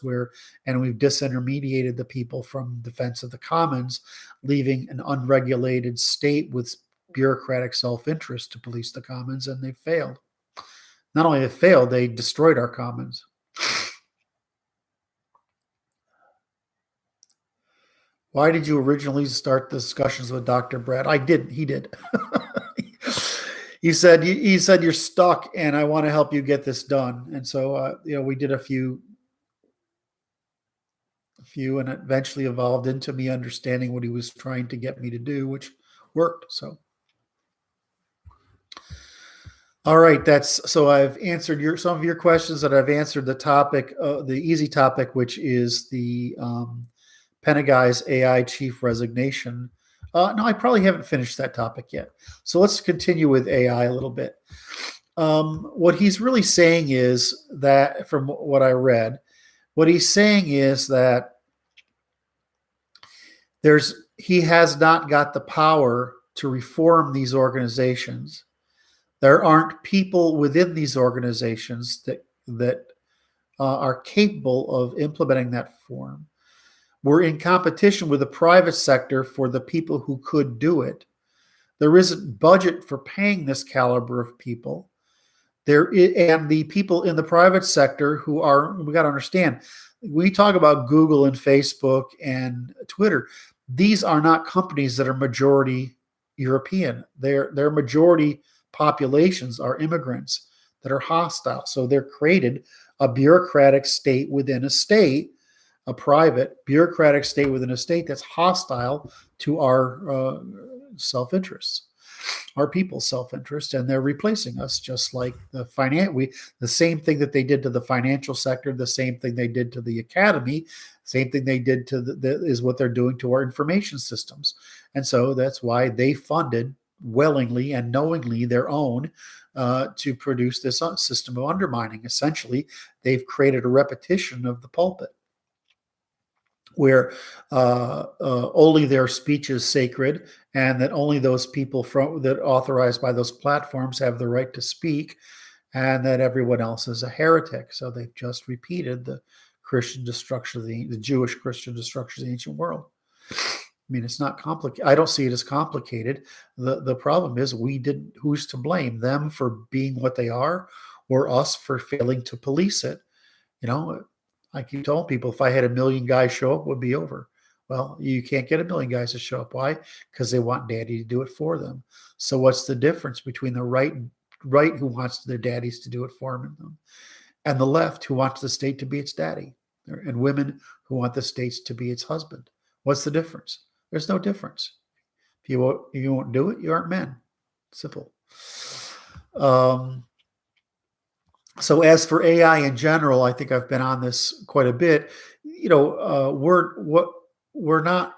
and we've disintermediated the people from defense of the commons, leaving an unregulated state with bureaucratic self-interest to police the commons, and they've failed. Not only have they failed, they destroyed our commons. Why did you originally start the discussions with Dr. Brad? I didn't. He did. He said you're stuck, and I want to help you get this done. And so we did a few, and it eventually evolved into me understanding what he was trying to get me to do, which worked. So. All right, so I've answered some of your questions, and I've answered the topic, the easy topic, which is the Pentagon AI Chief Resignation. No, I probably haven't finished that topic yet. So let's continue with AI a little bit. What he's really saying is that, from what I read, what he's saying is that he has not got the power to reform these organizations. There aren't people within these organizations that are capable of implementing that reform. We're in competition with the private sector for the people who could do it. There isn't budget for paying this caliber of people. And the people in the private sector we got to understand, we talk about Google and Facebook and Twitter. These are not companies that are majority European. They're majority populations are immigrants that are hostile. So they're created a bureaucratic state within a state, a private bureaucratic state within a state that's hostile to our self-interests, our people's self-interest, and they're replacing us, just like the same thing that they did to the financial sector, the same thing they did to the academy, same thing they did is what they're doing to our information systems. And so that's why they funded willingly and knowingly their own to produce this system of undermining. Essentially, they've created a repetition of the pulpit, where only their speech is sacred, and that only those people that authorized by those platforms have the right to speak, and that everyone else is a heretic. So they've just repeated the Christian destruction the Jewish Christian destruction of the ancient world. I mean, it's not complicated. I don't see it as complicated. The problem is who's to blame? Them for being what they are, or us for failing to police it? You know, I keep telling people if I had a million guys show up, it would be over. Well, you can't get a million guys to show up. Why? Because they want daddy to do it for them. So what's the difference between the right who wants their daddies to do it for them, and the left who wants the state to be its daddy, and women who want the states to be its husband? What's the difference? There's no difference. If you won't do it, you aren't men. Simple. So as for AI in general, I think I've been on this quite a bit. We're not.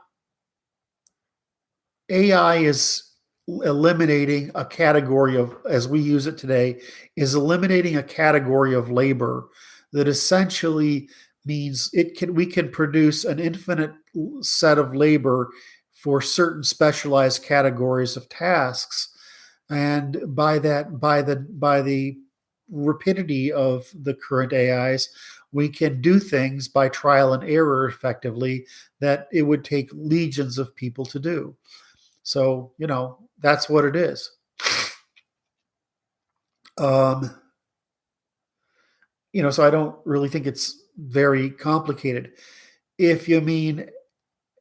AI is eliminating a category of, as we use it today, is eliminating a category of labor that essentially means we can produce an infinite set of labor for certain specialized categories of tasks, and by the rapidity of the current AIs, we can do things by trial and error effectively that it would take legions of people to do. So, that's what it is. So I don't really think it's very complicated. If you mean,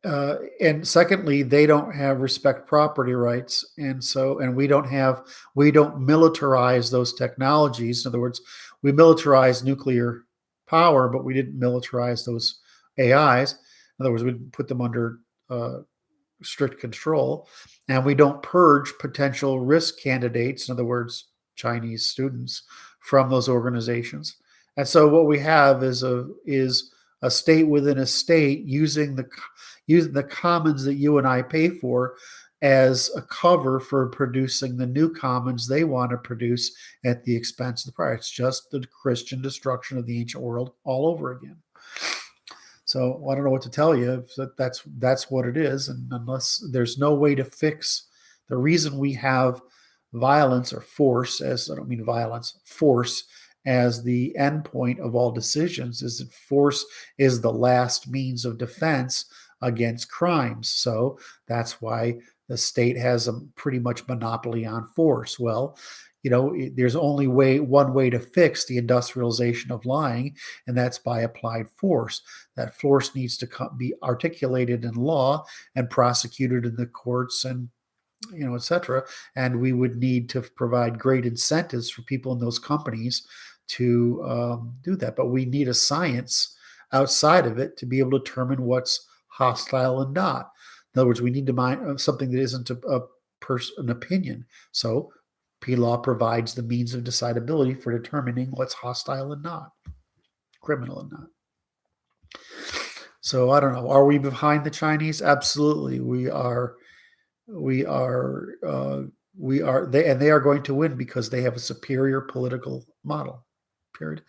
and secondly, they don't have respect property rights. And we don't militarize those technologies. In other words, we militarize nuclear power, but we didn't militarize those AIs. In other words, we didn't put them under strict control, and we don't purge potential risk candidates, in other words, Chinese students, from those organizations. And so what we have is a state within a state using the commons that you and I pay for as a cover for producing the new commons they want to produce at the expense of the prior. It's just the Christian destruction of the ancient world all over again. So I don't know what to tell you. That's what it is, and unless there's no way to fix the reason we have violence or force, as I don't mean violence, force as the end point of all decisions, is that force is the last means of defense against crimes. So that's why the state has a pretty much monopoly on force. Well, there's only one way to fix the industrialization of lying, and that's by applied force. That force needs to be articulated in law and prosecuted in the courts, and etc. And we would need to provide great incentives for people in those companies to do that. But we need a science outside of it to be able to determine what's hostile and not. In other words, we need to mind something that isn't an opinion. So P-law provides the means of decidability for determining what's hostile and not, criminal and not. So I don't know. Are we behind the Chinese? Absolutely, we are. They are going to win because they have a superior political model. Period.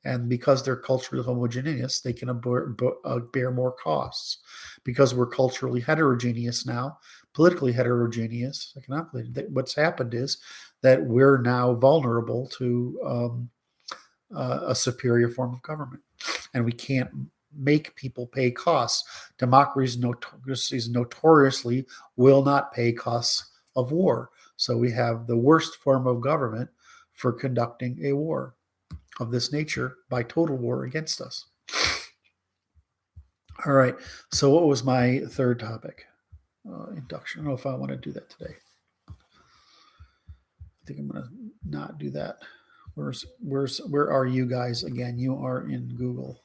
And because they're culturally homogeneous, they can bear more costs. Because we're culturally heterogeneous now, politically heterogeneous, economically, what's happened is that we're now vulnerable to a superior form of government, and we can't make people pay costs. Democracies notoriously will not pay costs of war. So we have the worst form of government for conducting a war of this nature by total war against us. All right. So what was my third topic? Induction. I don't know if I want to do that today. I think I'm going to not do that. Where are you guys again? You are in Google.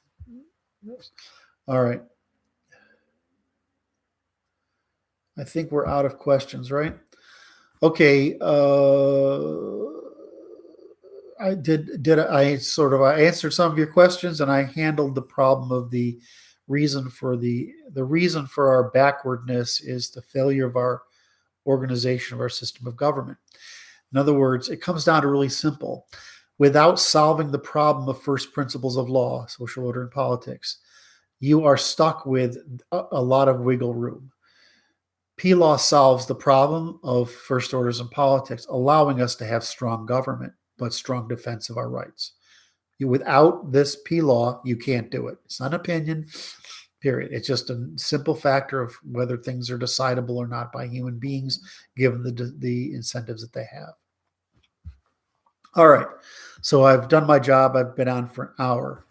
All right. I think we're out of questions, right? Okay. I answered some of your questions, and I handled the problem of the reason for our backwardness is the failure of our organization of our system of government. In other words, it comes down to really simple. Without solving the problem of first principles of law, social order, and politics, you are stuck with a lot of wiggle room. P-law solves the problem of first orders and politics, allowing us to have strong government, but strong defense of our rights. Without this P-law, you can't do it. It's not an opinion. period. It's just a simple factor of whether things are decidable or not by human beings, given the incentives that they have. All right. So I've done my job. I've been on for an hour.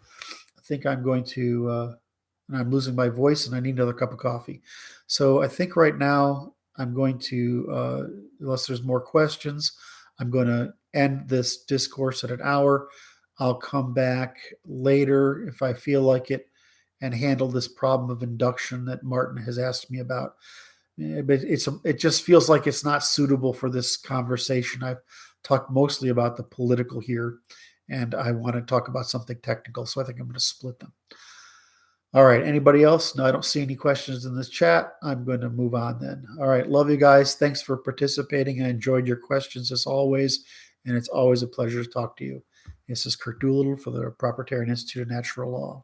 I think I'm going to, and I'm losing my voice and I need another cup of coffee. So I think right now I'm going to, unless there's more questions, I'm going to end this discourse at an hour. I'll come back later if I feel like it and handle this problem of induction that Martin has asked me about. But it just feels like it's not suitable for this conversation. I've talked mostly about the political here, and I want to talk about something technical, so I think I'm going to split them. All right. Anybody else? No, I don't see any questions in this chat. I'm going to move on then. All right. Love you guys. Thanks for participating. I enjoyed your questions as always, and it's always a pleasure to talk to you. This is Kurt Doolittle for the Proprietarian Institute of Natural Law.